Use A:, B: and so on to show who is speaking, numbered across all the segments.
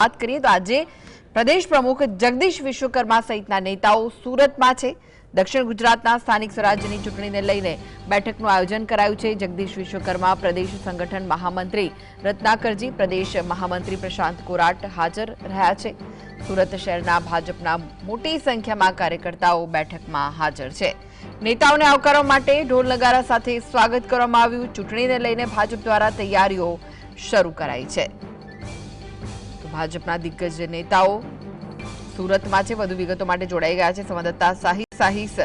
A: વાત કરીએ તો આજે પ્રદેશ પ્રમુખ જગદીશ વિશ્વકર્મા સહિતના નેતાઓ સુરતમાં છે। દક્ષિણ ગુજરાતના સ્થાનિક સ્વરાજ્યની ચૂંટણીને લઈને બેઠકનું આયોજન કરાયું છે। જગદીશ વિશ્વકર્મા પ્રદેશ સંગઠન મહામંત્રી રત્નાકરજી, પ્રદેશ મહામંત્રી પ્રશાંત કોરાટ હાજર રહ્યા છે। સુરત શહેરના ભાજપના મોટી સંખ્યામાં કાર્યકર્તાઓ બેઠકમાં હાજર છે। નેતાઓને આવકારવા માટે ઢોલ નગારા સાથે સ્વાગત કરવામાં આવ્યું। ચૂંટણીને લઈને ભાજપ દ્વારા તૈયારીઓ શરૂ કરાઈ છે। ભાજપના દિગ્ગજ નેતાઓ સુરતમાં છે। વધુ વિગતો માટે જોડાઈ ગયા છે સંવાદદાતા સાહિસ।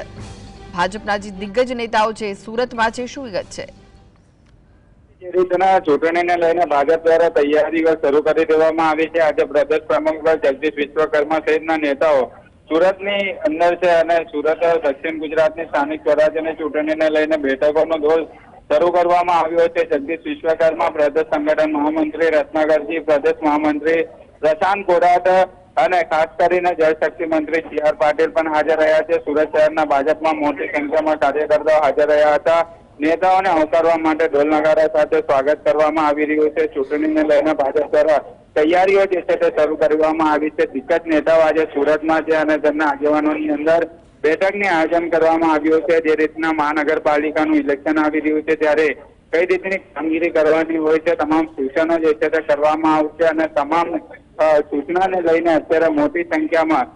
A: ભાજપના જે દિગ્ગજ નેતાઓ છે સુરતમાં છે, શું વિગત છે?
B: જે રીતના ચૂંટણીને લઈને ભાજપ દ્વારા તૈયારીઓ શરૂ કરી દેવામાં આવી છે। આજે પ્રદેશ પ્રમુખ જગદીશ વિશ્વકર્મા સહિતના નેતાઓ સુરતની અંદર છે અને સુરત દક્ષિણ ગુજરાતની સ્થાનિક સ્વરાજ્યની ચૂંટણીને લઈને બેઠકોનો દોર શરૂ કરવામાં આવ્યો છે। જગદીશ વિશ્વકર્મા પ્રદેશ સંગઠન મહામંત્રી રત્નાકરજી, પ્રદેશ મહામંત્રી પ્રશાંત કોરાટ અને ખાસ કરીને જળશક્તિ મંત્રી સી.આર. પાટીલ પણ હાજર રહ્યા છે। સુરત શહેરના ભાજપમાં મોટી સંખ્યામાં કાર્યકર્તાઓ હાજર રહ્યા હતા। નેતાઓને આવકારવા માટે ઢોલ નગારા સાથે સ્વાગત કરવામાં આવી રહ્યું છે। ચૂંટણીને લઈને ભાજપ દ્વારા તૈયારીઓ જે છે તે શરૂ કરવામાં આવી છે। દિગ્ગજ નેતાઓ આજે સુરતમાં છે અને તેમના આગેવાનોની અંદર બેઠકની આયોજન કરવામાં આવ્યું છે। જે રીતના મહાનગરપાલિકાનું ઇલેક્શન આવી રહ્યું છે ત્યારે કઈ રીતની કામગીરી કરવાની હોય છે, તમામ સૂચનો જે છે તે કરવામાં આવશે અને તમામ સૂચનાને લઈને અત્યારે મોટી સંખ્યામાં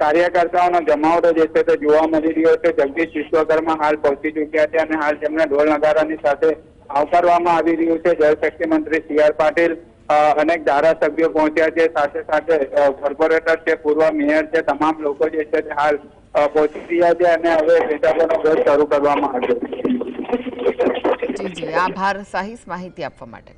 B: કાર્યકર્તાઓનો જમાવડો જે છે તે જોવા મળી રહ્યો છે। જગદીશ વિશ્વકર્મા હાલ પહોંચી ચૂક્યા છે અને હાલ તેમને ઢોલ નગારાની સાથે આવકારવામાં આવી રહ્યું છે। જળશક્તિ મંત્રી સી.આર. પાટીલ, અનેક ધારાસભ્યો પહોંચ્યા છે, સાથે સાથે કોર્પોરેટર છે, પૂર્વ મેયર છે, તમામ લોકો જે છે તે હાલ પહોંચી રહ્યા છે અને હવે બેઠકોનો દોર શરૂ કરવામાં આવ્યો છે।
A: જી, આભાર સાહિસ માહિતી આપવા માટે।